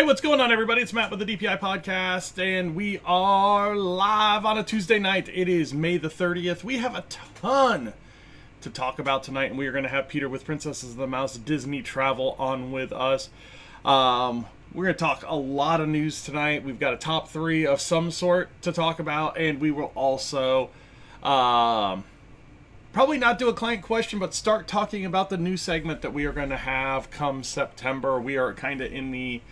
What's going on, everybody? It's Matt with the DPI podcast, and we are live on a Tuesday night. It is May the 30th. We have a ton to talk about tonight, and we are going to have Peter with Princesses of the Mouse Disney Travel on with us. We're going to talk a lot of news tonight. We've got a top three of some sort to talk about, and we will also probably not do a client question, but start talking about the new segment that we are going to have come September. We are kind of in the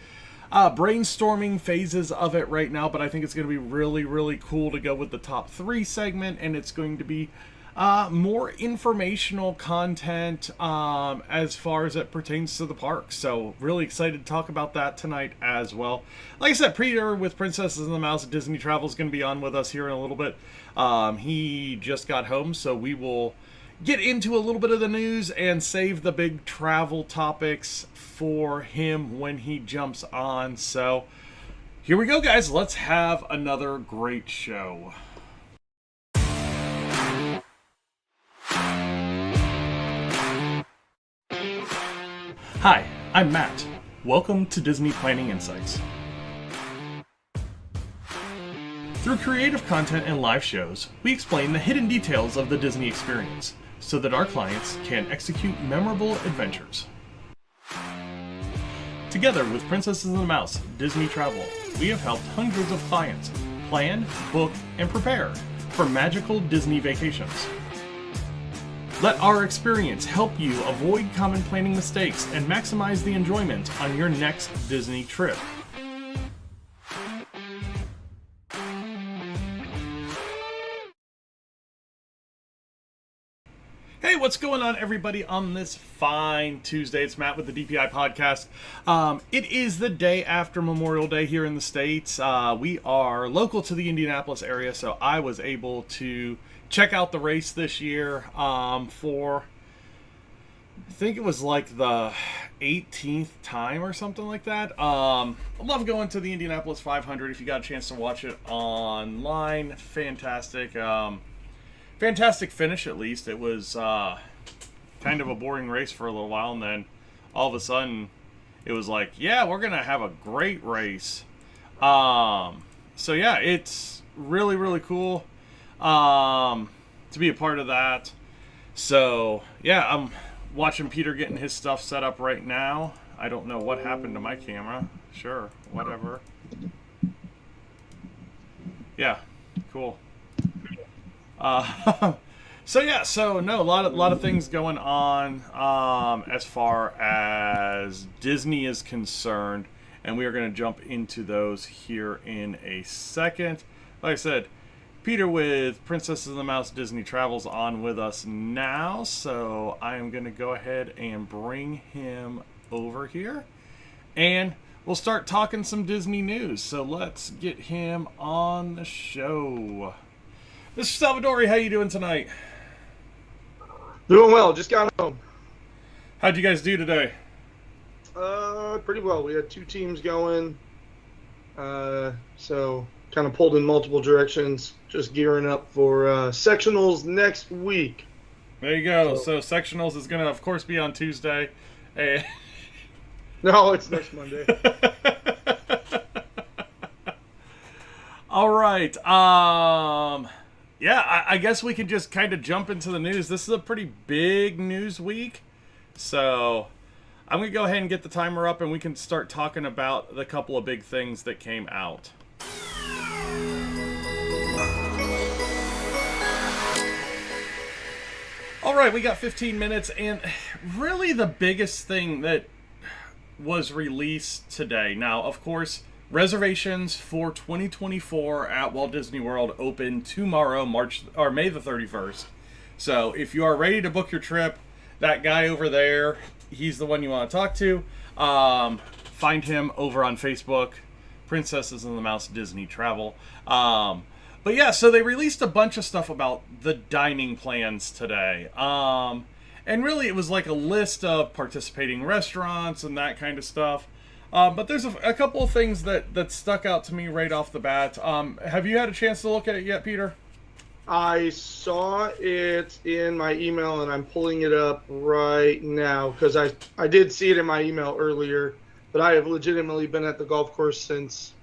brainstorming phases of it right now, but I think it's going to be really, really cool to go with the top three segment, and it's going to be more informational content as far as it pertains to the park. So really excited to talk about that tonight as well. Like I said, Peter with Princesses and the Mouse Disney Travel is going to be on with us here in a little bit. He just got home, so we will get into a little bit of the news and save the big travel topics for him when he jumps on. So here we go, guys. Let's have another great show. Hi, I'm Matt. Welcome to Disney Planning Insights. Through creative content and live shows, we explain the hidden details of the Disney experience so that our clients can execute memorable adventures. Together with Princesses and the Mouse Disney Travel, we have helped hundreds of clients plan, book, and prepare for magical Disney vacations. Let our experience help you avoid common planning mistakes and maximize the enjoyment on your next Disney trip. Hey, what's going on, everybody, on this fine Tuesday? It's Matt with the DPI podcast. It is the day after Memorial Day here in the States. We are local to the Indianapolis area, so I was able to check out the race this year for, I think it was like the 18th time or something like that. I love going to the Indianapolis 500. If you got a chance to watch it online, fantastic. Fantastic finish, at least. It was kind of a boring race for a little while, and then all of a sudden it was like, yeah, we're going to have a great race. So yeah, it's really, really cool to be a part of that. So yeah, I'm watching Peter getting his stuff set up right now. I don't know what happened to my camera. Sure, whatever. Yeah, cool. So no, a lot of things going on as far as Disney is concerned, and we are going to jump into those here in a second. Like I said, Peter with Princesses of the Mouse Disney Travels on with us now, so I am going to go ahead and bring him over here, and we'll start talking some Disney news. So let's get him on the show. Mr. Salvadori, how you doing tonight? Doing well. Just got home. How'd you guys do today? Pretty well. We had two teams going, so kind of pulled in multiple directions. Just gearing up for sectionals next week. There you go. So sectionals is going to, of course, be on Tuesday. No, it's next Monday. All right. Yeah, I guess we could just kind of jump into the news. This is a pretty big news week, so I'm going to go ahead and get the timer up, and we can start talking about the couple of big things that came out. All right, we got 15 minutes, and really the biggest thing that was released today. Now, of course, reservations for 2024 at Walt Disney World open tomorrow, May the 31st. So if you are ready to book your trip, that guy over there, he's the one you want to talk to. Find him over on Facebook, Princesses and the Mouse Disney Travel. But yeah, so they released a bunch of stuff about the dining plans today. And really it was like a list of participating restaurants and that kind of stuff. But there's a couple of things that stuck out to me right off the bat. Have you had a chance to look at it yet, Peter? I saw it in my email, and I'm pulling it up right now because I did see it in my email earlier, but I have legitimately been at the golf course since,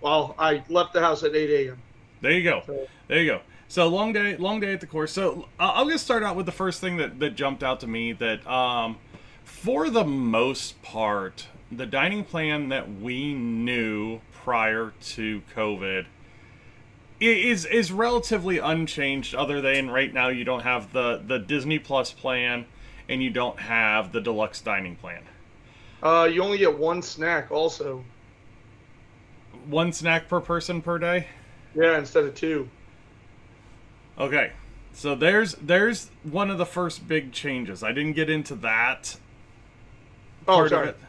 well, I left the house at 8 a.m. There you go. So, There you go. So long day at the course. So I'm gonna start out with the first thing that jumped out to me that for the most part, the dining plan that we knew prior to COVID is relatively unchanged, other than right now you don't have the Disney Plus plan and you don't have the deluxe dining plan. you only get one snack also. One snack per person per day? Yeah, instead of two. Okay. So there's one of the first big changes. I didn't get into that part sorry. of it.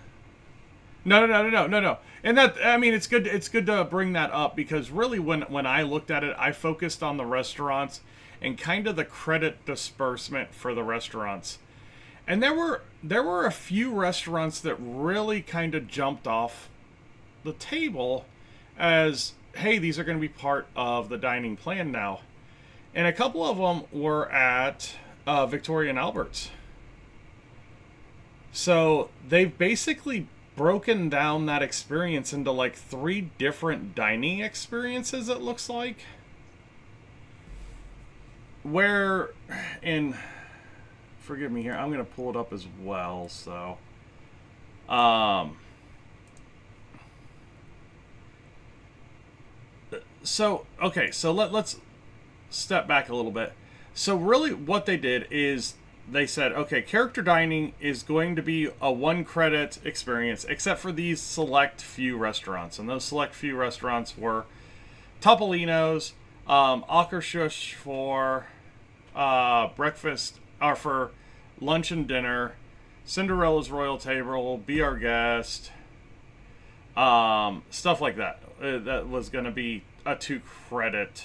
No. And that, I mean, it's good to bring that up, because really when I looked at it, I focused on the restaurants and kind of the credit disbursement for the restaurants. And there were a few restaurants that really kind of jumped off the table as, hey, these are going to be part of the dining plan now. And a couple of them were at Victoria and Albert's. So they've basically broken down that experience into like 3 different dining experiences, it looks like. Where, and forgive me here, I'm going to pull it up as well, so. Okay, so let's step back a little bit. So really what they did is they said, okay, character dining is going to be a 1 credit experience, except for these select few restaurants. And those select few restaurants were Topolino's, Akershus for breakfast, or for lunch and dinner, Cinderella's Royal Table, Be Our Guest, stuff like that. That was going to be a 2 credit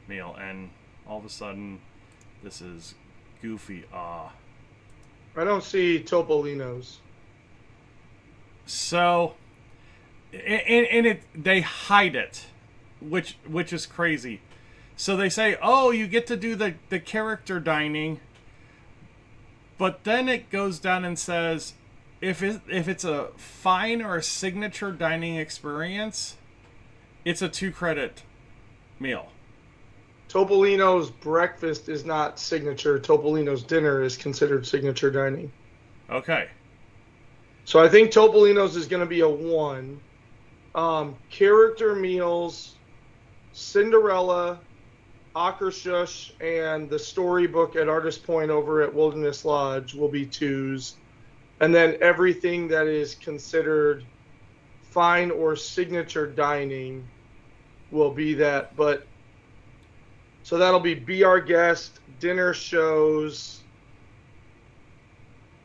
meal. And all of a sudden, this is goofy. I don't see Topolino's. So, and they hide it, which is crazy. So they say, oh, you get to do the character dining, but then it goes down and says, if it's a fine or a signature dining experience, it's a 2 credit meal. Topolino's breakfast is not signature. Topolino's dinner is considered signature dining. Okay. So I think Topolino's is going to be a 1. Character meals, Cinderella, Akershus, and the storybook at Artist Point over at Wilderness Lodge will be 2s. And then everything that is considered fine or signature dining will be that. But so that'll be Our Guest, dinner shows.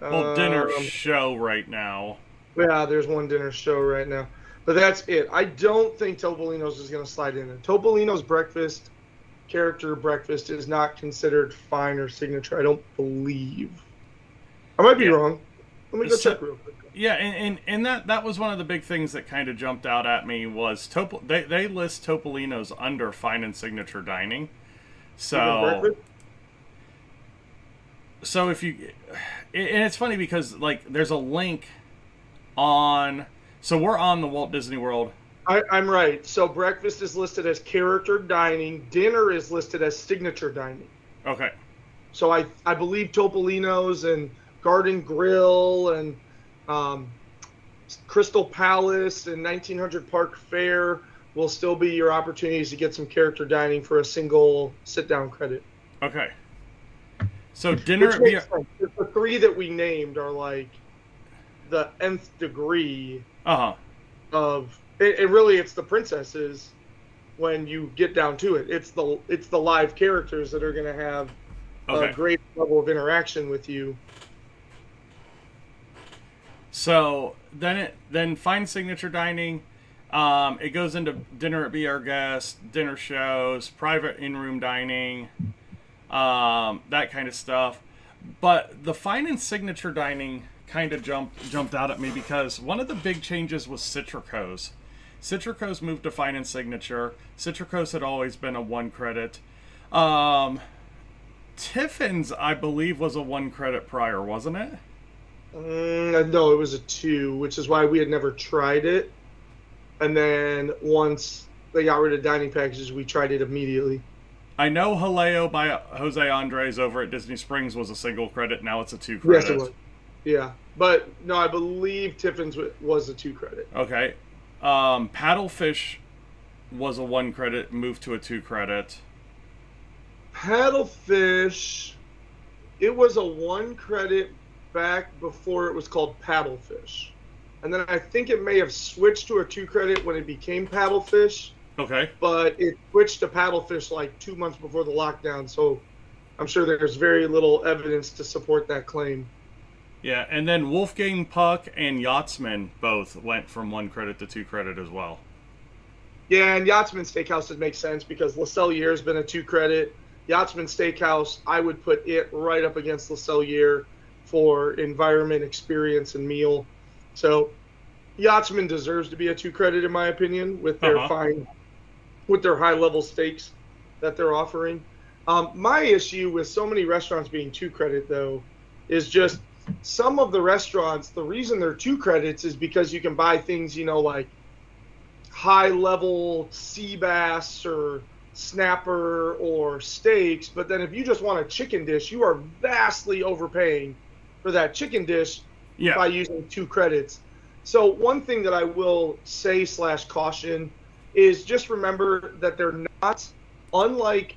Dinner show right now. Yeah, there's 1 dinner show right now. But that's it. I don't think Topolino's is going to slide in there. Topolino's breakfast, character breakfast, is not considered fine or signature, I don't believe. I might be wrong. Let me go check real quick. Yeah, and that was one of the big things that kind of jumped out at me was they list Topolino's under fine and signature dining. So if you, and it's funny because like there's a link on, so we're on the Walt Disney World. I'm right. So breakfast is listed as character dining. Dinner is listed as signature dining. Okay. So I believe Topolino's and Garden Grill and Crystal Palace and 1900 Park Fair will still be your opportunities to get some character dining for a single sit-down credit. Okay. So dinner... The 3 that we named are like the nth degree of... It really, it's the princesses when you get down to it. It's the live characters that are going to have a great level of interaction with you. So then fine signature dining... it goes into dinner at Be Our Guest, dinner shows, private in-room dining, that kind of stuff. But the fine and signature dining kind of jumped out at me because one of the big changes was Citrico's. Citrico's moved to fine and signature. Citrico's had always been a 1 credit. Tiffin's, I believe, was a 1 credit prior, wasn't it? No, it was a 2, which is why we had never tried it. And then once they got rid of dining packages, we tried it immediately. I know Haleo by Jose Andres over at Disney Springs was a single credit. Now it's a 2 credit. Yes, it was. Yeah. But, no, I believe Tiffin's was a 2 credit. Okay. Paddlefish was a 1 credit, moved to a 2 credit. Paddlefish, it was a 1 credit back before it was called Paddlefish. And then I think it may have switched to a 2 credit when it became Paddlefish. Okay. But it switched to Paddlefish like 2 months before the lockdown, so I'm sure there's very little evidence to support that claim. Yeah, and then Wolfgang Puck and Yachtsman both went from 1 credit to 2 credit as well. Yeah, and Yachtsman Steakhouse would make sense because Le Cellier has been a 2 credit. Yachtsman Steakhouse, I would put it right up against Le Cellier for environment, experience, and meal. So Yachtsman deserves to be a 2 credit in my opinion with their with their high level steaks that they're offering. My issue with so many restaurants being 2 credit though is just some of the restaurants, the reason they're 2 credits is because you can buy things, like high level sea bass or snapper or steaks, but then if you just want a chicken dish, you are vastly overpaying for that chicken dish by using 2 credits. So one thing that I will say / caution is just remember that they're not, unlike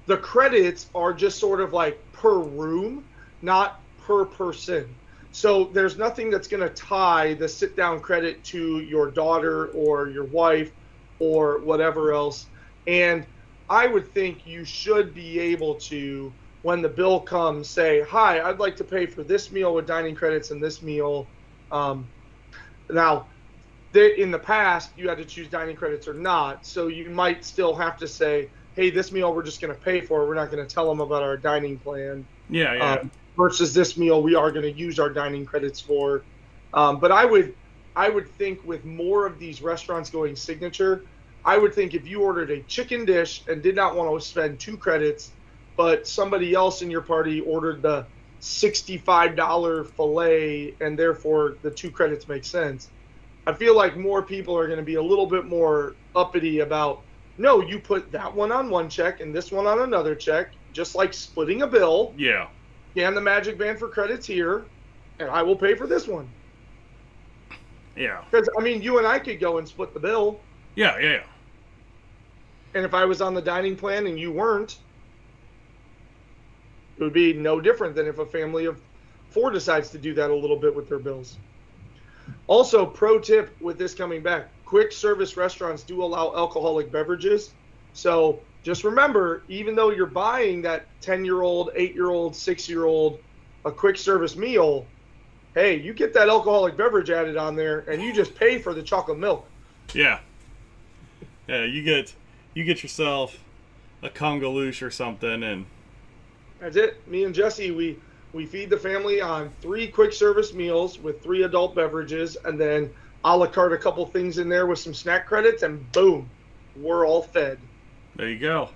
the credits are just sort of like per room, not per person. So there's nothing that's going to tie the sit-down credit to your daughter or your wife or whatever else. And I would think you should be able to, when the bill comes, say, hi, I'd like to pay for this meal with dining credits and this meal. Now, in the past, you had to choose dining credits or not. So you might still have to say, hey, this meal we're just going to pay for. We're not going to tell them about our dining plan. Yeah. Versus this meal we are going to use our dining credits for. But I would think with more of these restaurants going signature, I would think if you ordered a chicken dish and did not want to spend 2 credits, but somebody else in your party ordered the $65 filet and therefore the 2 credits make sense, I feel like more people are going to be a little bit more uppity about, no, you put that one on one check and this one on another check, just like splitting a bill. Yeah. Scan the magic band for credits here, and I will pay for this one. Yeah. Because, you and I could go and split the bill. Yeah. And if I was on the dining plan and you weren't, it would be no different than if a family of 4 decides to do that a little bit with their bills. Also, pro tip with this coming back, quick service restaurants do allow alcoholic beverages. So just remember, even though you're buying that 10-year-old, 8-year-old, 6-year-old a quick service meal, hey, you get that alcoholic beverage added on there and you just pay for the chocolate milk. Yeah. Yeah, you get yourself a Congaloosh or something, and that's it. Me and Jesse, we feed the family on 3 quick service meals with 3 adult beverages, and then a la carte a couple things in there with some snack credits, and boom, we're all fed. There you go.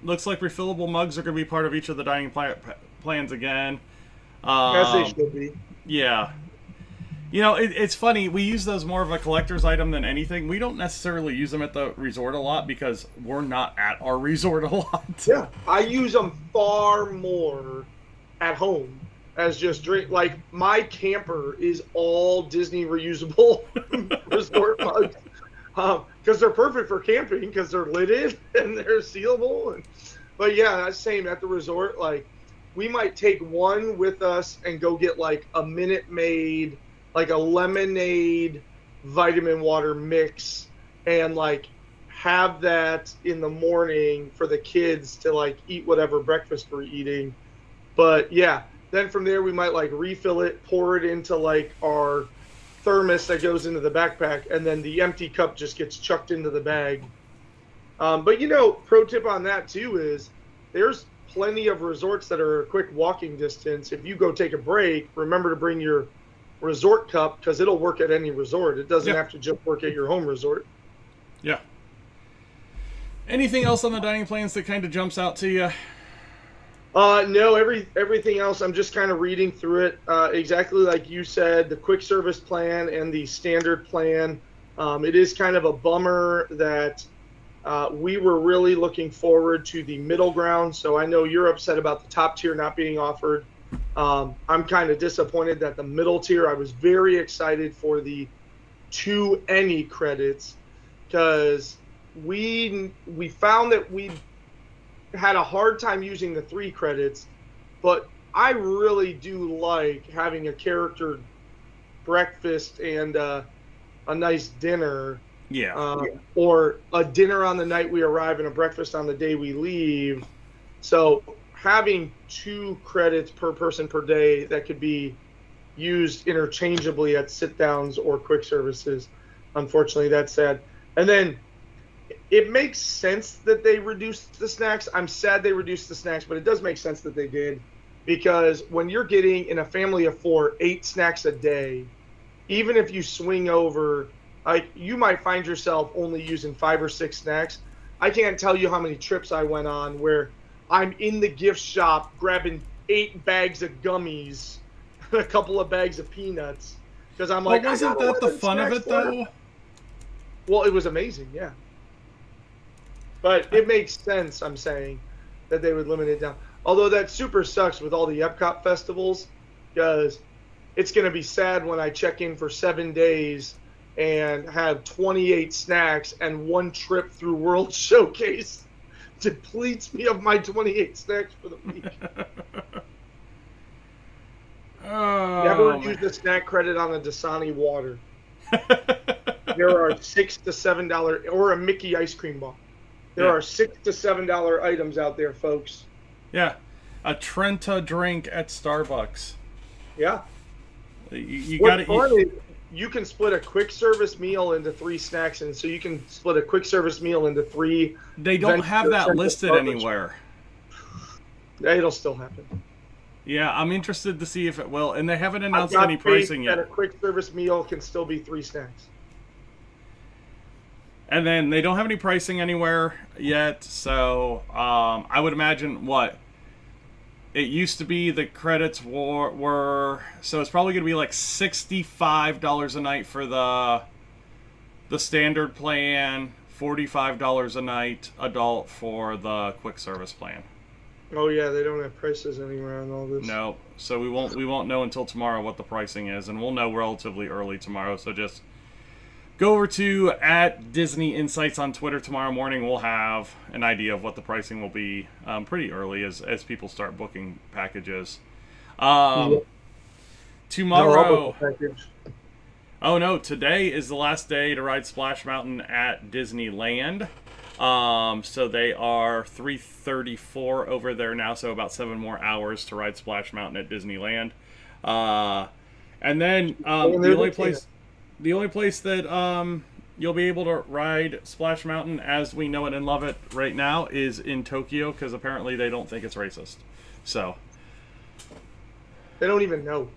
Looks like refillable mugs are going to be part of each of the dining plans again. As they should be. Yeah. It's funny. We use those more of a collector's item than anything. We don't necessarily use them at the resort a lot because we're not at our resort a lot. Yeah, I use them far more at home as just drink. Like, my camper is all Disney reusable resort mugs. Because they're perfect for camping because they're lidded and they're sealable. But yeah, same at the resort. Like, we might take one with us and go get like a Minute Maid, like a lemonade vitamin water mix, and like have that in the morning for the kids to like eat whatever breakfast we're eating. But yeah, then from there we might like refill it, pour it into like our thermos that goes into the backpack, and then the empty cup just gets chucked into the bag. But pro tip on that too is there's plenty of resorts that are a quick walking distance. If you go take a break, remember to bring your resort cup because it'll work at any resort. It doesn't have to just work at your home resort. Yeah. Anything else on the dining plans that kind of jumps out to you? No, everything else, I'm just kind of reading through it. Exactly like you said, the quick service plan and the standard plan. It is kind of a bummer that we were really looking forward to the middle ground. So I know you're upset about the top tier not being offered. I'm kind of disappointed that the middle tier, I was very excited for the 2 any credits, because we found that we had a hard time using the 3 credits, but I really do like having a character breakfast and a nice dinner. Yeah. Or a dinner on the night we arrive and a breakfast on the day we leave. So having 2 credits per person per day that could be used interchangeably at sit downs or quick services, unfortunately, that's sad. And then it makes sense that they reduced the snacks. I'm sad they reduced the snacks, but it does make sense that they did, because when you're getting, in a family of 4, 8 snacks a day, even if you swing over, like, you might find yourself only using 5 or 6 snacks. I can't tell you how many trips I went on where I'm in the gift shop grabbing 8 bags of gummies and a couple of bags of peanuts, because I'm like, wasn't that the fun of it, though? Well, it was amazing, yeah. But it makes sense, I'm saying, that they would limit it down. Although that super sucks with all the Epcot festivals, because it's going to be sad when I check in for 7 days and have 28 snacks and 1 trip through World Showcase depletes me of my 28 snacks for the week. Never use the snack credit on a Dasani water. There are $6 to $7, or a Mickey ice cream bar. There are $6 to $7 items out there, folks. Yeah, a Trenta drink at Starbucks. Yeah. You got to. You can split a quick service meal into 3 snacks, and so you can split a quick service meal into 3. They don't have that listed anywhere. It'll still happen. Yeah, I'm interested to see if it will, and they haven't announced any pricing yet. A quick service meal can still be 3 snacks. And then they don't have any pricing anywhere yet, so I would imagine it used to be the credits were so it's probably going to be like $65 a night for the standard plan, $45 a night adult for the quick service plan. Oh yeah, they don't have prices anywhere on all this. No, so we won't know until tomorrow what the pricing is, and we'll know relatively early tomorrow. So just go over to @Disney Insights on Twitter tomorrow morning. We'll have an idea of what the pricing will be pretty early as people start booking packages. Tomorrow. Oh no, today is the last day to ride Splash Mountain at Disneyland. So they are 3:34 over there now, so about 7 more hours to ride Splash Mountain at Disneyland. And then the only place that you'll be able to ride Splash Mountain as we know it and love it right now is in Tokyo, because apparently they don't think it's racist. So they don't even know.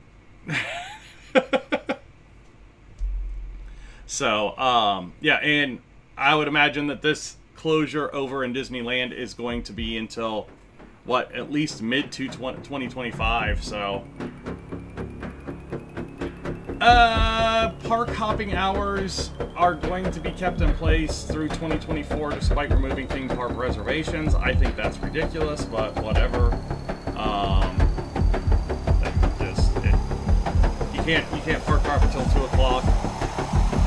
So yeah, and I would imagine that this closure over in Disneyland is going to be until at least mid to 2025. So park hopping hours are going to be kept in place through 2024 despite removing theme park reservations. I think that's ridiculous, but whatever. You can't park hop until 2:00,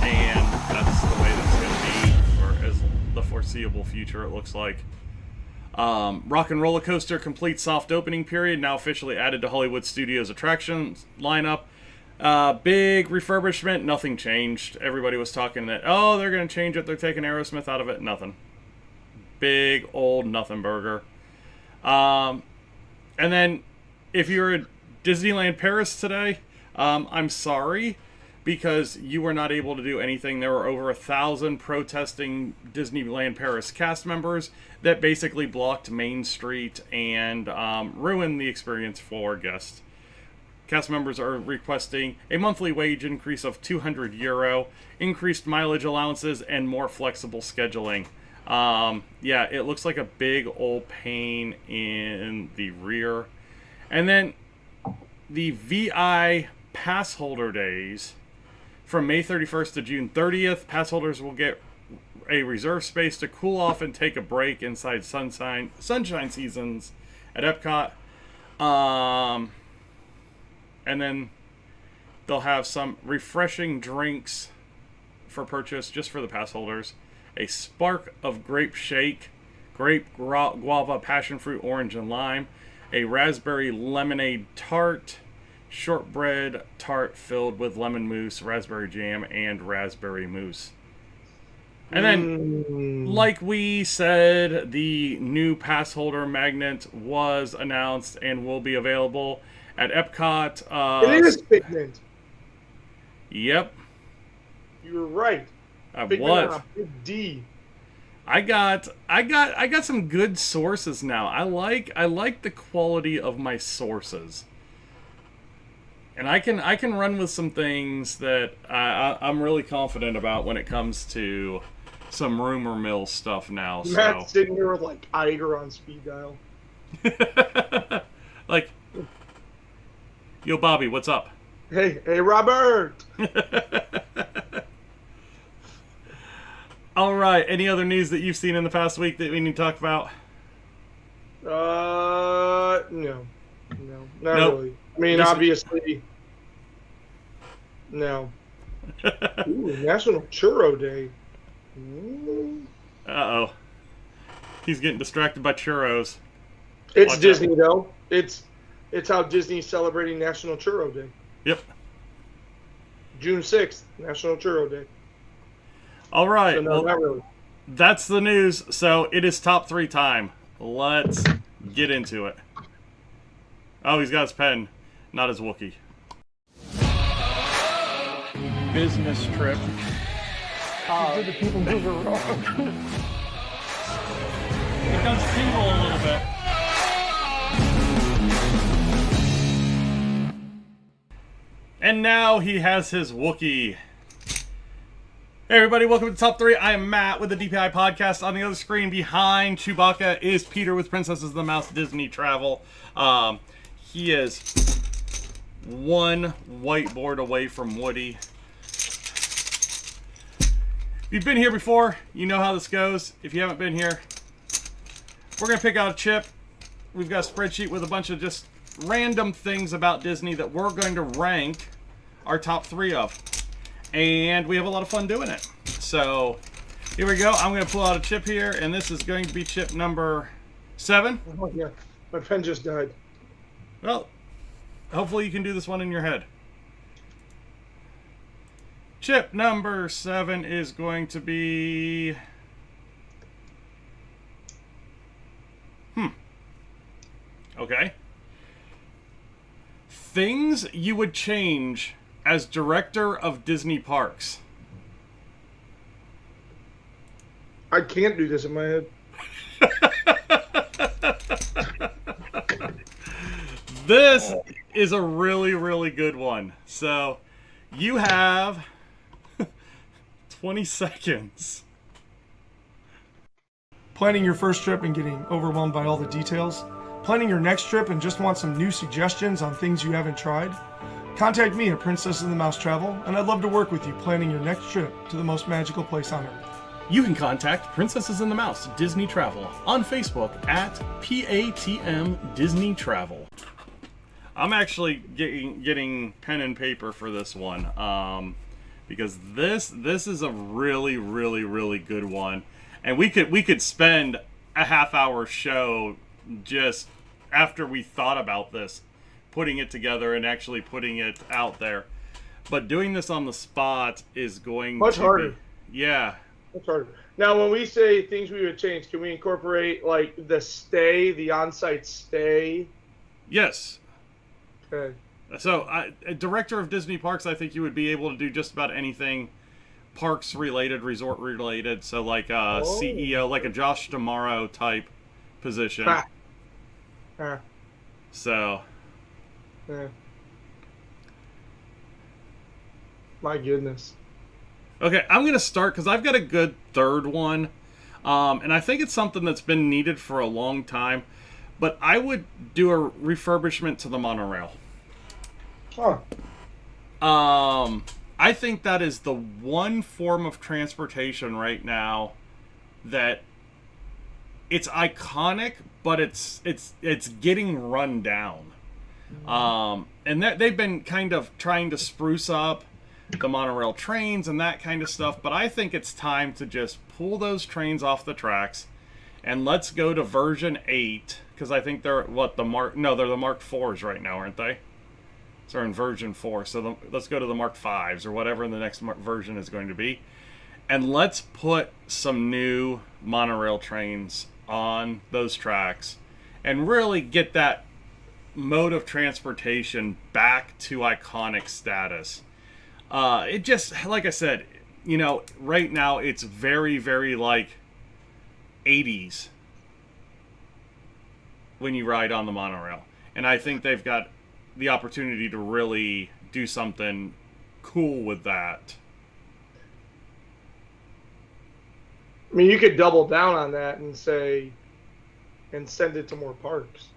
and that's the way that's going to be for as the foreseeable future. It looks like. Rock and Roller Coaster complete soft opening period, now officially added to Hollywood Studios attractions lineup. Big refurbishment, nothing changed. Everybody was talking that, they're going to change it, they're taking Aerosmith out of it. Nothing. Big old nothing burger. And then if you're at Disneyland Paris today, I'm sorry, because you were not able to do anything. There were over 1,000 protesting Disneyland Paris cast members that basically blocked Main Street and ruined the experience for guests. Cast members are requesting a monthly wage increase of €200, increased mileage allowances, and more flexible scheduling. Yeah, it looks like a big old pane in the rear. And then the VI pass holder days from May 31st to June 30th. Pass holders will get a reserve space to cool off and take a break inside sunshine seasons at Epcot. And then they'll have some refreshing drinks for purchase just for the pass holders. A spark of grape shake, grape, guava, passion fruit, orange, and lime. A raspberry lemonade tart, shortbread tart filled with lemon mousse, raspberry jam, and raspberry mousse. And then, like we said, the new pass holder magnet was announced and will be available at Epcot. It is Figment. Yep. You were right. What? Big D. I got some good sources now. I like the quality of my sources, and I can run with some things that I'm really confident about when it comes to some rumor mill stuff now. Matt's sitting here with like Iger on speed dial. Like, yo, Bobby, what's up? Hey, Robert. All right. Any other news that you've seen in the past week that we need to talk about? No, not really. I mean, obviously, no. Ooh, National Churro Day. Uh-oh. He's getting distracted by churros. It's Watch Disney, out. though. It's how Disney's celebrating National Churro Day. Yep. June 6th, National Churro Day. All right. So, no, well, not really. that's the news. So it is top 3 time. Let's get into it. Oh, he's got his pen, not his Wookiee. Business trip. Did the people move it wrong? It does tingle a little bit. And now he has his Wookiee. Hey everybody, welcome to Top 3. I am Matt with the DPI podcast. On the other screen behind Chewbacca is Peter with Princesses of the Mouse Disney Travel. He is one whiteboard away from Woody. If you've been here before, you know how this goes. If you haven't been here, we're going to pick out a chip. We've got a spreadsheet with a bunch of just random things about Disney that we're going to rank our top 3 of. And we have a lot of fun doing it. So, here we go. I'm going to pull out a chip here, and this is going to be chip number 7. Oh, yeah. My pen just died. Well, hopefully you can do this one in your head. Chip number 7 is going to be... Okay. Things you would change as director of Disney parks. I can't do this in my head. This is a really, really good one. So, you have 20 seconds. Planning your first trip and getting overwhelmed by all the details? Planning your next trip and just want some new suggestions on things you haven't tried? Contact me at Princess of the Mouse Travel, and I'd love to work with you planning your next trip to the most magical place on earth. You can contact Princesses and the Mouse Disney Travel on Facebook at PATM Disney Travel. I'm actually getting pen and paper for this one because this is a really, really, really good one, and we could spend a half-hour show just after we thought about this, putting it together and actually putting it out there. But doing this on the spot is going Much to harder. be... Yeah. Much harder. Now, when we say things we would change, can we incorporate, like, the on-site stay? Yes. Okay. So, a director of Disney parks, I think you would be able to do just about anything parks related, resort related. So, like CEO, like a Josh D'Amaro type position. So... Yeah. My goodness. Okay, I'm going to start because I've got a good third one. And I think it's something that's been needed for a long time. But I would do a refurbishment to the monorail. Huh. I think that is the one form of transportation right now that it's iconic, but it's getting run down. And that they've been kind of trying to spruce up the monorail trains and that kind of stuff, but I think it's time to just pull those trains off the tracks and let's go to version 8, because I think they're they're the Mark 4s right now, aren't they? So they're in version 4, so let's go to the Mark 5s or whatever the next version is going to be, and let's put some new monorail trains on those tracks and really get that mode of transportation back to iconic status. It just, like I said, right now it's very, very like 80s when you ride on the monorail. And I think they've got the opportunity to really do something cool with that. I mean, you could double down on that and send it to more parks.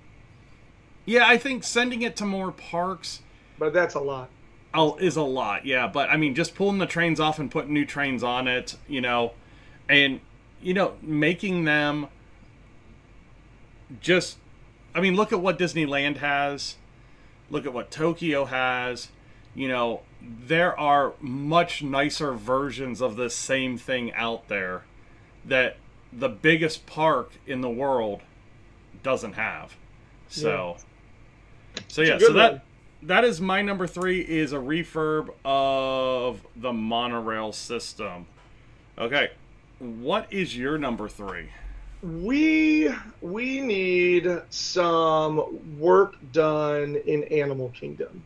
Yeah, I think sending it to more parks... But that's a lot. Is a lot, yeah. But, I mean, just pulling the trains off and putting new trains on it, and, making them just... I mean, look at what Disneyland has. Look at what Tokyo has. There are much nicer versions of the same thing out there that the biggest park in the world doesn't have. So that is my number 3, is a refurb of the monorail system. Okay, what is your number 3? We need some work done in Animal Kingdom.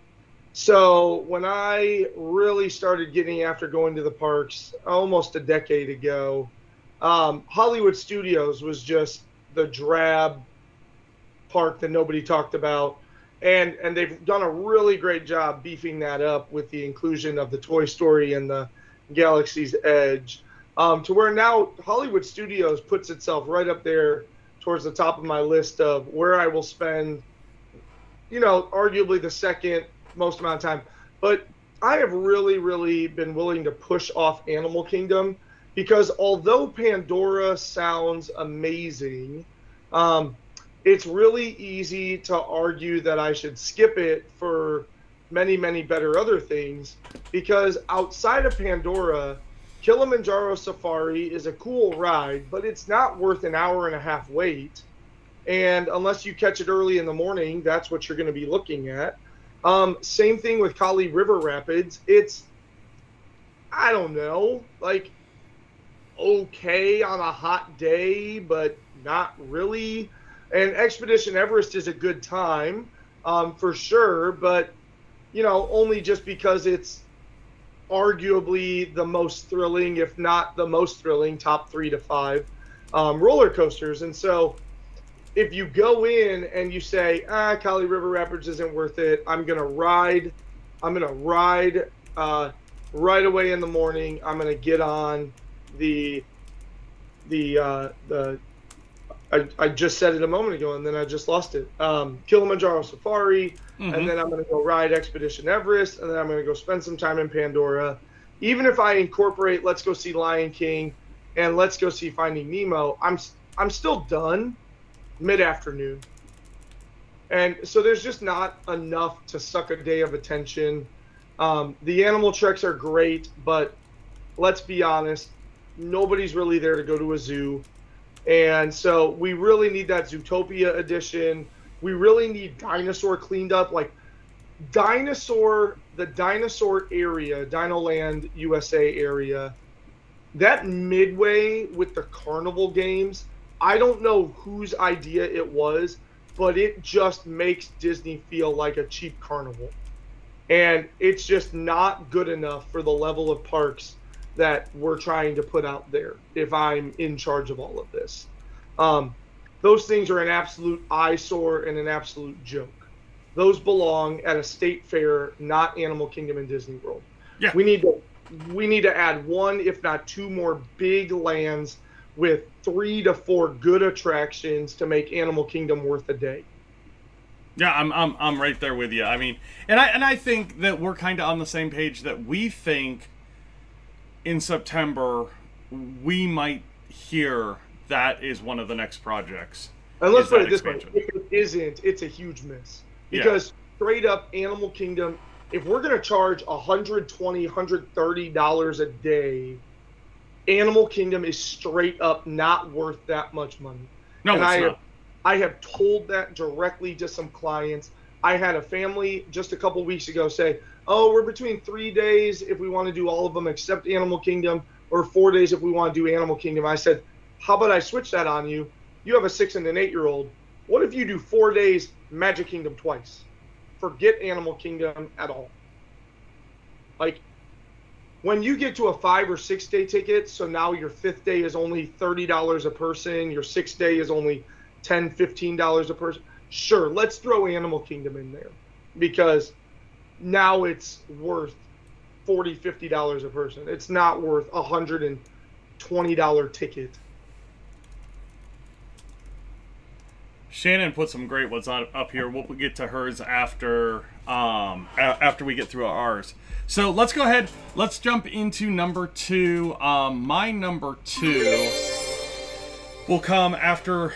So when I really started getting after going to the parks almost a decade ago, Hollywood Studios was just the drab park that nobody talked about. And they've done a really great job beefing that up with the inclusion of the Toy Story and the Galaxy's Edge, to where now Hollywood Studios puts itself right up there towards the top of my list of where I will spend, arguably the second most amount of time. But I have really, really been willing to push off Animal Kingdom because although Pandora sounds amazing, it's really easy to argue that I should skip it for many, many better other things, because outside of Pandora, Kilimanjaro Safari is a cool ride, but it's not worth an hour and a half wait. And unless you catch it early in the morning, that's what you're going to be looking at. Same thing with Kali River Rapids. It's, I don't know, like okay on a hot day, but not really. And Expedition Everest is a good time, for sure, but, only just because it's arguably the most thrilling, if not the most thrilling, top 3 to 5 roller coasters. And so if you go in and you say, Kali River Rapids isn't worth it, I'm going to ride right away in the morning. I'm going to get on the I just said it a moment ago, and then I just lost it. Kilimanjaro Safari, and then I'm going to go ride Expedition Everest, and then I'm going to go spend some time in Pandora. Even if I incorporate, let's go see Lion King, and let's go see Finding Nemo, I'm still done mid-afternoon. And so there's just not enough to suck a day of attention. The animal treks are great, but let's be honest, nobody's really there to go to a zoo. And so we really need that Zootopia edition. We really need Dinosaur cleaned up. Like the dinosaur area, Dinoland USA area, that midway with the carnival games, I don't know whose idea it was, but it just makes Disney feel like a cheap carnival. And it's just not good enough for the level of parks that we're trying to put out there if I'm in charge of all of this. Those things are an absolute eyesore and an absolute joke. Those belong at a state fair, not Animal Kingdom and Disney World. Yeah. We need to add one, if not two more big lands with 3 to 4 good attractions to make Animal Kingdom worth a day. Yeah, I'm right there with you. I mean, and I think that we're kind of on the same page, that we think in September we might hear that is one of the next projects. And let's put it this expansion. way: if it isn't, it's a huge miss. Because straight up, Animal Kingdom, if we're going to charge $120, $130 a day, Animal Kingdom is straight up not worth that much money. No, and it's not. I have told that directly to some clients. I had a family just a couple weeks ago say, oh, we're between 3 days if we want to do all of them except Animal Kingdom, or 4 days if we want to do Animal Kingdom. I said, how about I switch that on you? You have a 6 and an 8-year-old. What if you do 4 days Magic Kingdom twice? Forget Animal Kingdom at all. Like, when you get to a 5 or 6 day ticket, so now your 5th day is only $30 a person, your 6th day is only $10, $15 a person. Sure, let's throw Animal Kingdom in there, because now it's worth $40, $50 a person. It's not worth a $120 ticket. Shannon put some great ones up here. We'll get to hers after we get through ours. So let's go ahead. Let's jump into number 2. My number 2 will come after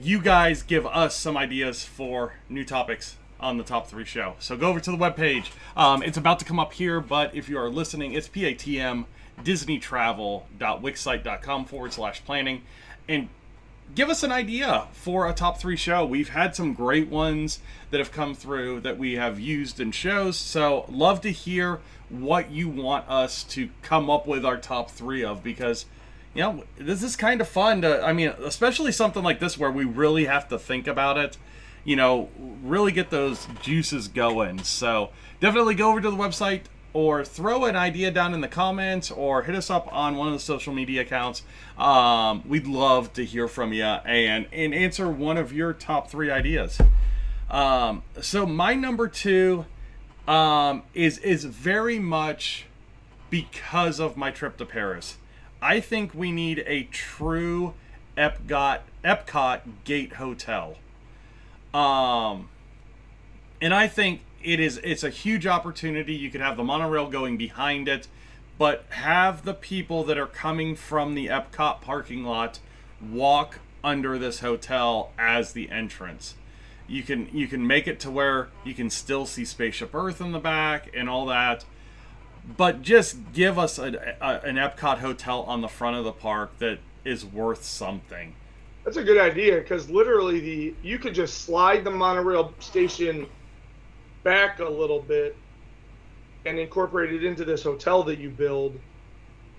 you guys give us some ideas for new topics on the top 3 show. So go over to the webpage. It's about to come up here, but if you are listening, it's PATM disneytravel.wixsite.com/planning, and give us an idea for a top 3 show. We've had some great ones that have come through that we have used in shows, so love to hear what you want us to come up with our top 3 of, because this is kind of fun to, I mean, especially something like this where we really have to think about it, really get those juices going. So definitely go over to the website, or throw an idea down in the comments, or hit us up on one of the social media accounts. We'd love to hear from you and answer one of your top 3 ideas. So my number 2 is very much because of my trip to Paris. I think we need a true Epcot Gate Hotel. And I think it's a huge opportunity. You could have the monorail going behind it, but have the people that are coming from the Epcot parking lot walk under this hotel as the entrance. You can make it to where you can still see Spaceship Earth in the back and all that, but just give us an Epcot hotel on the front of the park that is worth something. That's a good idea, because literally you could just slide the monorail station back a little bit and incorporate it into this hotel that you build.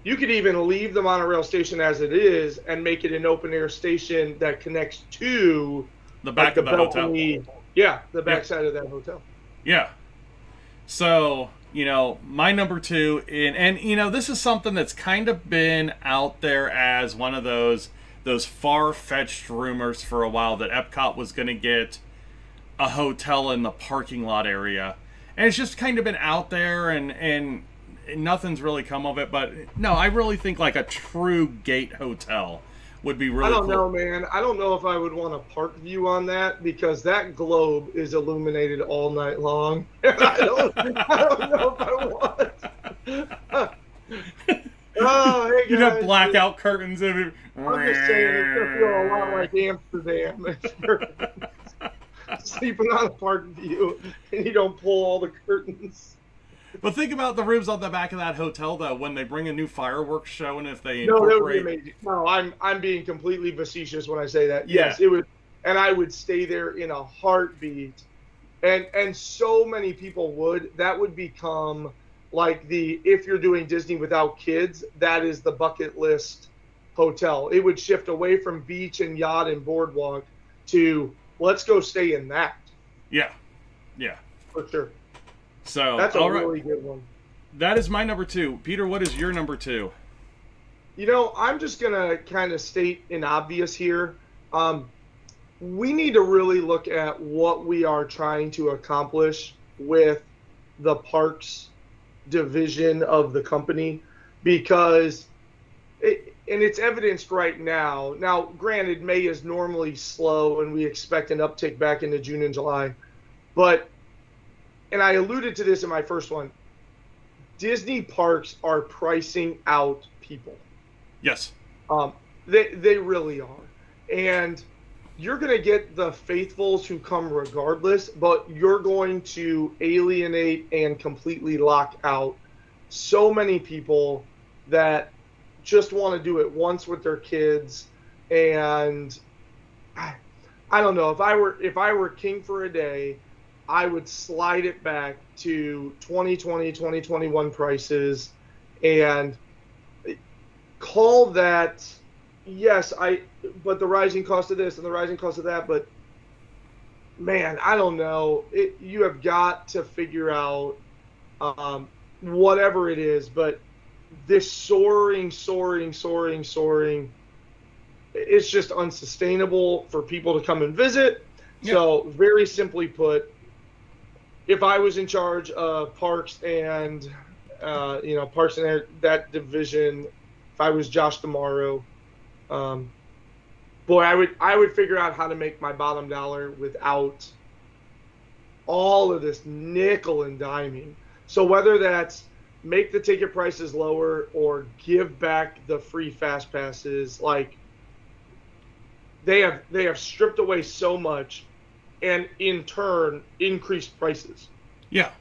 You could even leave the monorail station as it is and make it an open air station that connects to the back of the hotel. Yeah, the back side of that hotel. Yeah. So, my number 2, and this is something that's kind of been out there as one of those far-fetched rumors for a while, that Epcot was going to get a hotel in the parking lot area. And it's just kind of been out there, and nothing's really come of it. But no, I really think like a true gate hotel would be really cool. I don't know, man. I don't know if I would want a park view on that, because that globe is illuminated all night long. I don't know if I want. Oh, hey guys. You'd have blackout curtains. I'm just saying, it's going to feel a lot like Amsterdam. Sleeping on a park view, and you don't pull all the curtains. But think about the rooms on the back of that hotel, though, when they bring a new fireworks show, and if they No, that incorporate... would be amazing. No, I'm being completely facetious when I say that. Yeah. Yes, it would, and I would stay there in a heartbeat. And so many people would. That would become like if you're doing Disney without kids, that is the bucket list hotel. It would shift away from beach and yacht and boardwalk to, let's go stay in that. Yeah. For sure. So that's a really good one. That is my number 2. Peter, what is your number 2? I'm just going to kind of state an obvious here. We need to really look at what we are trying to accomplish with the parks division of the company, because and it's evidenced right now. Now, granted, May is normally slow, and we expect an uptick back into June and July. But, and I alluded to this in my first one, Disney parks are pricing out people. Yes. They really are. And you're going to get the faithfuls who come regardless, but you're going to alienate and completely lock out so many people that just want to do it once with their kids. And I don't know, if I were king for a day, I would slide it back to 2020, 2021 prices and call that, yes, but the rising cost of this and the rising cost of that, but man, I don't know. You have got to figure out whatever it is, but this soaring, it's just unsustainable for people to come and visit. Yeah. So very simply put, if I was in charge of parks and parks and that division, if I was Josh tomorrow, boy, I would figure out how to make my bottom dollar without all of this nickel and diming. So whether that's make the ticket prices lower or give back the free fast passes, like they have stripped away so much, and in turn increased prices. Yeah,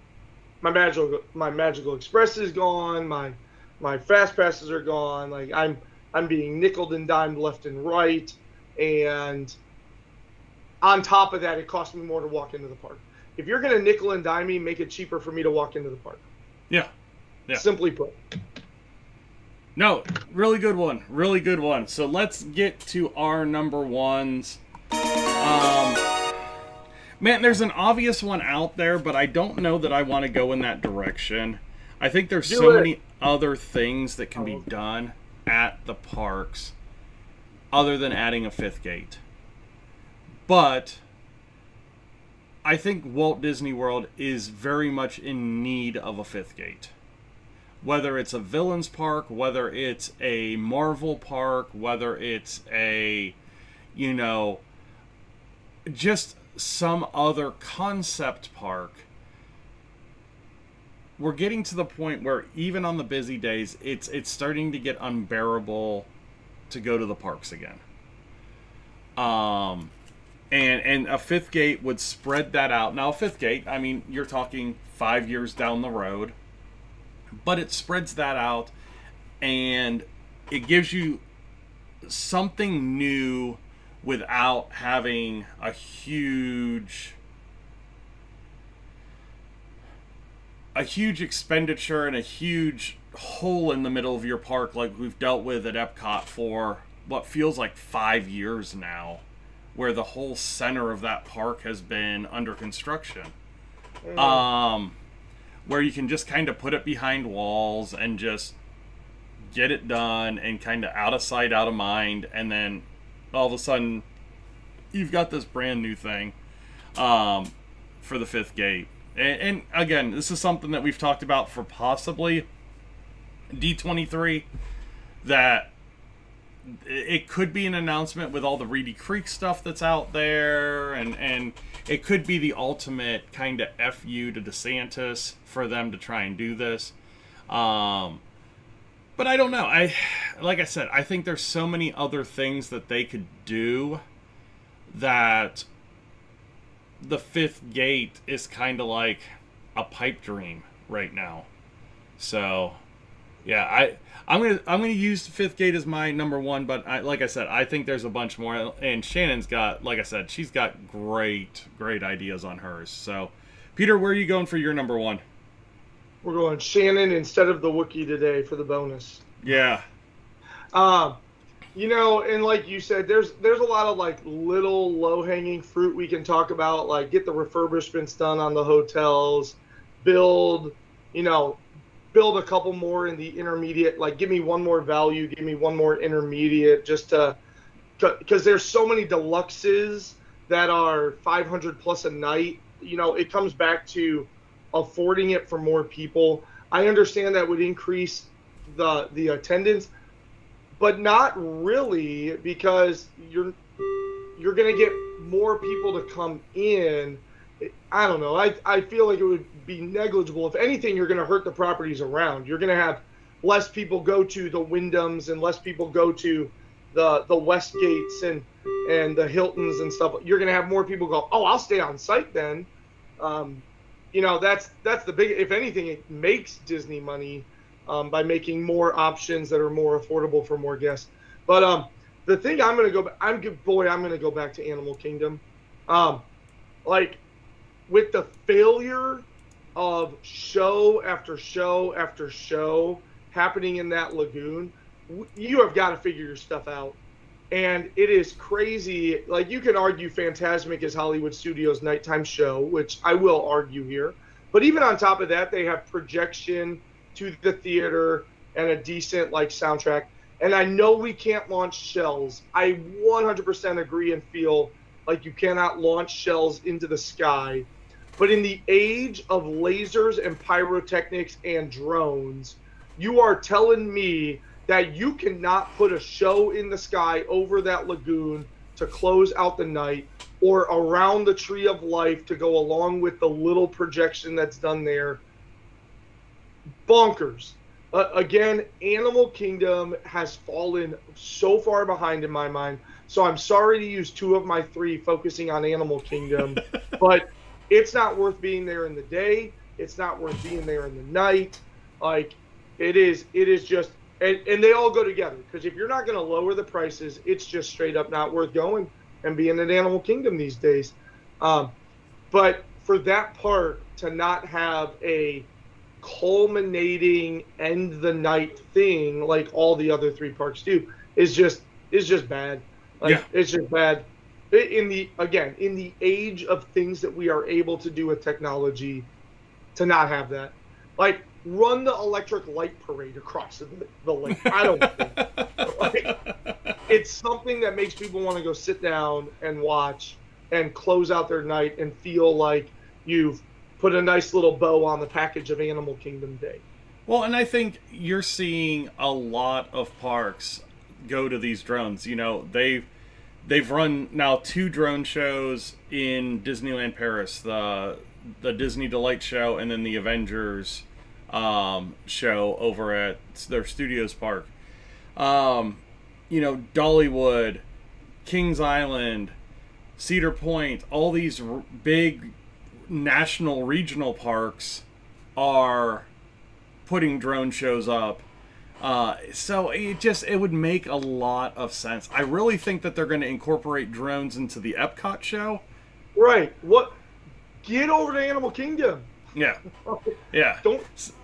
my Magical Express is gone. My fast passes are gone. Like I'm being nickeled and dimed left and right, and on top of that, it costs me more to walk into the park. If you're gonna nickel and dime me, make it cheaper for me to walk into the park. Yeah. Yeah. Simply put. No, really good one. Really good one. So let's get to our number ones. Man, there's an obvious one out there, but I don't know that I want to go in that direction. I think there's many other things that can be done at the parks other than adding a fifth gate. But I think Walt Disney World is very much in need of a fifth gate. Whether it's a Villains park, whether it's a Marvel park, whether it's a, just some other concept park, we're getting to the point where even on the busy days, it's starting to get unbearable to go to the parks again. And a fifth gate would spread that out. Now, a fifth gate, I mean, you're talking 5 years down the road. But it spreads that out, and it gives you something new without having a huge expenditure and a huge hole in the middle of your park like we've dealt with at Epcot for what feels like 5 years now, where the whole center of that park has been under construction. Where you can just kind of put it behind walls and just get it done and kind of out of sight, out of mind, and then all of a sudden you've got this brand new thing for the fifth gate. And again, this is something that we've talked about for possibly D23, that it could be an announcement with all the Reedy Creek stuff that's out there, and it could be the ultimate kind of FU to DeSantis for them to try and do this. But I don't know. Like I said, I think there's so many other things that they could do that the fifth gate is kind of like a pipe dream right now. So, yeah, I'm gonna use the fifth gate as my number one, but like I said, I think there's a bunch more, and Shannon's got, like I said, she's got great ideas on hers. So, Peter, where are you going for your number one? We're going Shannon instead of the Wookiee today for the bonus. Yeah. And like you said, there's a lot of like little low-hanging fruit we can talk about, like get the refurbishments done on the hotels, build a couple more in the intermediate, like give me one more value, give me one more intermediate, because there's so many deluxes that are 500 plus a night. It comes back to affording it for more people. I understand that would increase the attendance, but not really, because you're going to get more people to come in. I don't know. I feel like it would be negligible. If anything, you're going to hurt the properties around. You're going to have less people go to the Wyndhams and less people go to the Westgates and the Hiltons and stuff. You're going to have more people go, oh, I'll stay on site then. That's the big. If anything, it makes Disney money by making more options that are more affordable for more guests. But the thing I'm going to go back to Animal Kingdom. With the failure of show after show after show happening in that lagoon, you have got to figure your stuff out. And it is crazy. Like, you can argue Fantasmic is Hollywood Studios' nighttime show, which I will argue here. But even on top of that, they have projection to the theater and a decent soundtrack. And I know we can't launch shells. I 100% agree and feel like you cannot launch shells into the sky. But in the age of lasers and pyrotechnics and drones, you are telling me that you cannot put a show in the sky over that lagoon to close out the night, or around the Tree of Life to go along with the little projection that's done there. Bonkers. Again, Animal Kingdom has fallen so far behind in my mind. So I'm sorry to use 2 of my 3 focusing on Animal Kingdom, but it's not worth being there in the day. It's not worth being there in the night. It is just, and they all go together, because if you're not going to lower the prices, it's just straight up not worth going and being at Animal Kingdom these days. But for that park to not have a culminating end the night thing like all the other 3 parks do is just bad. It's just bad. In the age of things that we are able to do with technology, to not have that. Run the electric light parade across the lake. I don't think. It's something that makes people want to go sit down and watch and close out their night and feel like you've put a nice little bow on the package of Animal Kingdom Day. Well, and I think you're seeing a lot of parks go to these drones. They've run now 2 drone shows in Disneyland Paris, the Disney Delight show, and then the Avengers show over at their Studios Park. Dollywood, Kings Island, Cedar Point, all these big national regional parks are putting drone shows up. So it would make a lot of sense. I really think that they're going to incorporate drones into the Epcot show. Right. Get over to Animal Kingdom. Yeah. Yeah.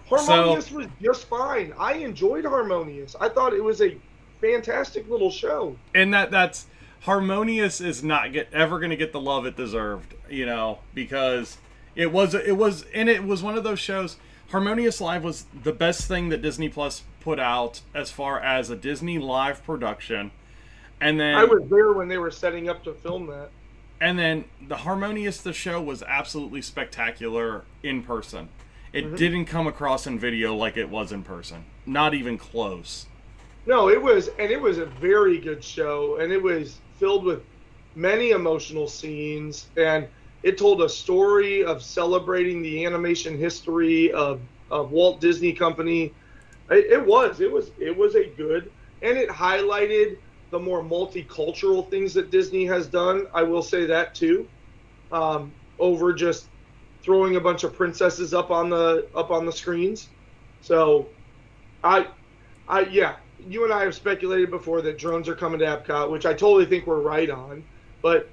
Harmonious was just fine. I enjoyed Harmonious. I thought it was a fantastic little show. And that's Harmonious is not ever going to get the love it deserved, because it was one of those shows. Harmonious Live was the best thing that Disney Plus put out as far as a Disney live production. And then I was there when they were setting up to film that. And then the Harmonious, the show, was absolutely spectacular in person. It didn't come across in video like it was in person. Not even close. No, it was a very good show, and it was filled with many emotional scenes, and it told a story of celebrating the animation history of Walt Disney Company. It was a good, and it highlighted the more multicultural things that Disney has done. I will say that too, over just throwing a bunch of princesses up on the screens. So, yeah, you and I have speculated before that drones are coming to Epcot, which I totally think we're right on. But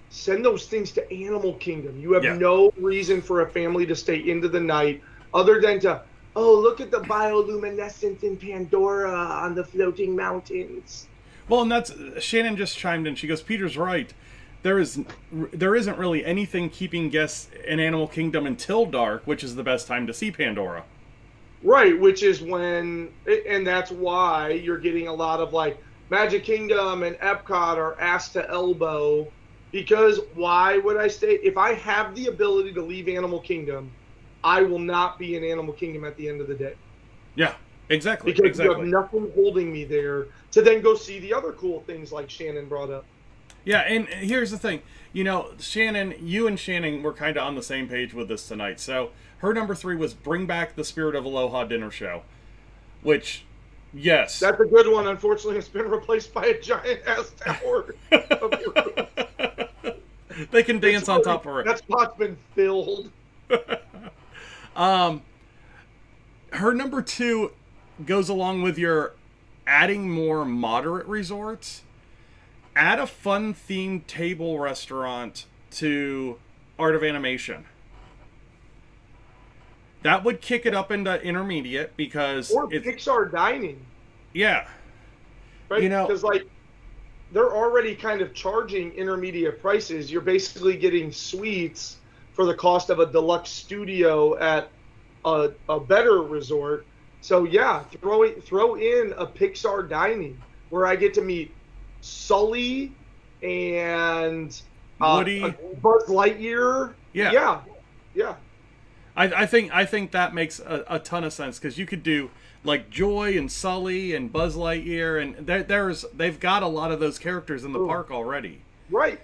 send those things to Animal Kingdom. You have no reason for a family to stay into the night other than to, look at the bioluminescence in Pandora on the floating mountains. Well, and that's Shannon just chimed in. She goes, Peter's right. There isn't really anything keeping guests in Animal Kingdom until dark, which is the best time to see Pandora. Right, which is when, and that's why you're getting a lot of Magic Kingdom and Epcot are asked to elbow, because why would I stay? If I have the ability to leave Animal Kingdom, I will not be in Animal Kingdom at the end of the day. Yeah. Exactly. Because you have Exactly. nothing holding me there to then go see the other cool things like Shannon brought up. Yeah, and here's the thing. You know, Shannon, you and Shannon were kind of on the same page with this tonight. So her number 3 was bring back the Spirit of Aloha dinner show, which, yes. That's a good one. Unfortunately, it's been replaced by a giant ass tower. They can dance on top of it. That spot's been filled. Her number 2 goes along with your adding more moderate resorts. Add a fun themed table restaurant to Art of Animation. That would kick it up into intermediate because or Pixar dining. Yeah, right. You know, because like they're already kind of charging intermediate prices. You're basically getting suites for the cost of a deluxe studio at a better resort. So yeah, throw in a Pixar dining where I get to meet Sully and Woody, Buzz Lightyear. Yeah. I think that makes a ton of sense because you could do like Joy and Sully and Buzz Lightyear, and they've got a lot of those characters in the park already. Right.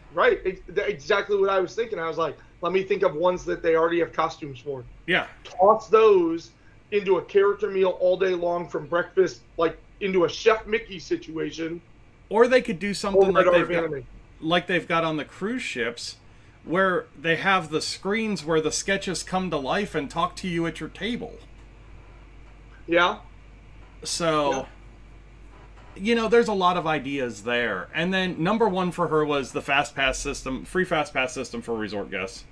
Exactly what I was thinking. I was like, let me think of ones that they already have costumes for. Yeah. Toss those into a character meal all day long from breakfast, like into a Chef Mickey situation. Or they could do something like they've got on the cruise ships, where they have the screens where the sketches come to life and talk to you at your table. Yeah. So, you know, there's a lot of ideas there. And then number 1 for her was the fast pass system, free fast pass system for resort guests.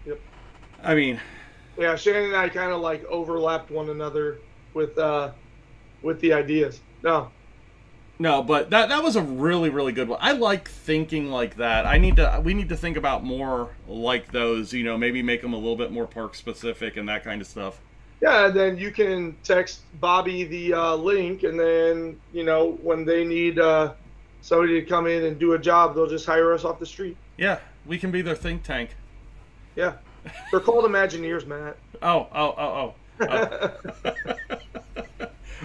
Yep. I mean, yeah, Shannon and I kind of like overlapped one another with the ideas. No, but that was a really, really good one. I like thinking like that. We need to think about more like those, you know, maybe make them a little bit more park specific and that kind of stuff. Yeah, and then you can text Bobby the link, and then, you know, when they need somebody to come in and do a job, they'll just hire us off the street. Yeah, we can be their think tank. Yeah. They're called Imagineers, Matt. Oh.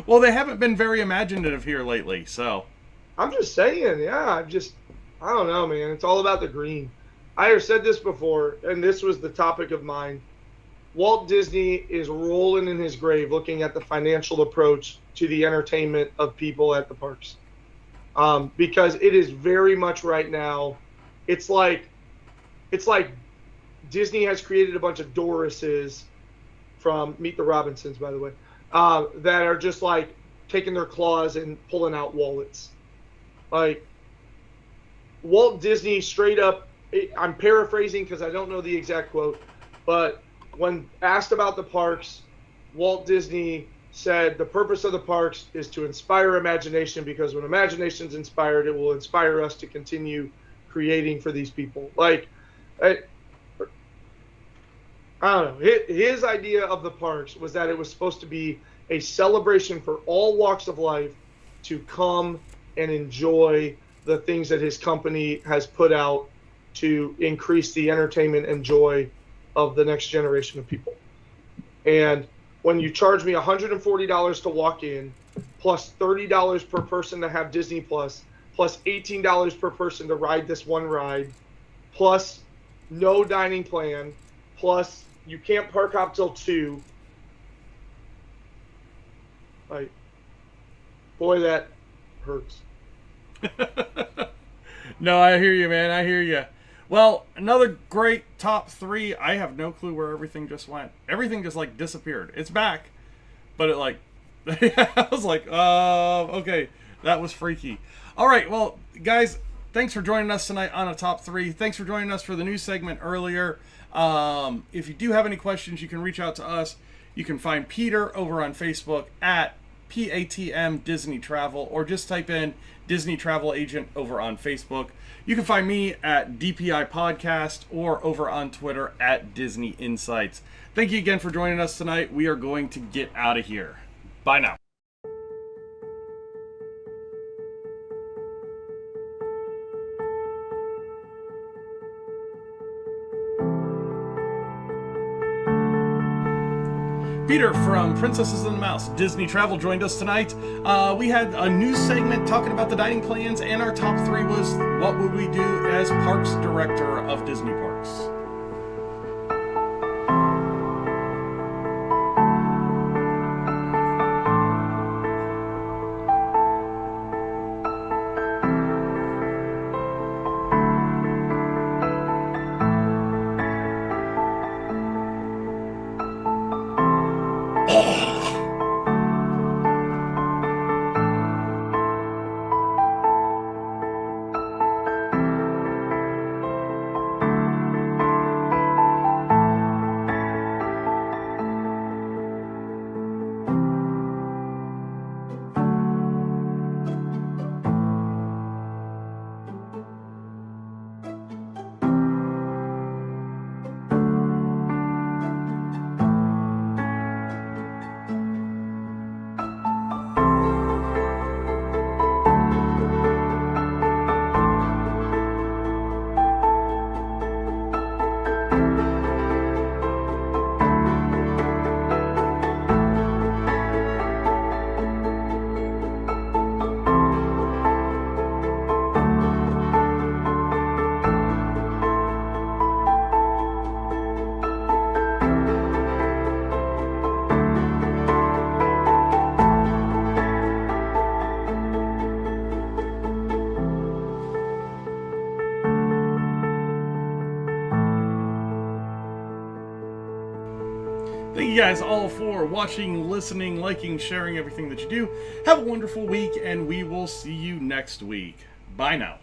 Well, they haven't been very imaginative here lately, so. I'm just saying, yeah. I don't know, man. It's all about the green. I have said this before, and this was the topic of mine. Walt Disney is rolling in his grave looking at the financial approach to the entertainment of people at the parks. Because it is very much right now, it's like Disney has created a bunch of Dorises from Meet the Robinsons, by the way, that are just like taking their claws and pulling out wallets. Like Walt Disney straight up, I'm paraphrasing because I don't know the exact quote, but when asked about the parks, Walt Disney said the purpose of the parks is to inspire imagination, because when imagination's inspired, it will inspire us to continue creating for these people. Like, I don't know. His idea of the parks was that it was supposed to be a celebration for all walks of life to come and enjoy the things that his company has put out to increase the entertainment and joy of the next generation of people. And when you charge me $140 to walk in, plus $30 per person to have Disney Plus, plus $18 per person to ride this one ride, plus no dining plan, plus you can't park hop till 2. Like, boy, that hurts. No, I hear you, man. I hear you. Well, another great top 3. I have no clue where everything just went. Everything just like disappeared. It's back, but it like I was like, okay, that was freaky. All right, well, guys, thanks for joining us tonight on a top 3. Thanks for joining us for the news segment earlier. If you do have any questions, you can reach out to us. You can find Peter over on Facebook at PATM Disney Travel, or just type in Disney Travel Agent over on Facebook. You can find me at DPI Podcast or over on Twitter at Disney Insights. Thank you again for joining us tonight. We are going to get out of here. Bye now. Peter from Princesses and the Mouse Disney Travel joined us tonight. We had a news segment talking about the dining plans, and our top 3 was what would we do as Parks Director of Disney Parks. Thank you guys all for watching, listening, liking, sharing everything that you do. Have a wonderful week, and we will see you next week. Bye now.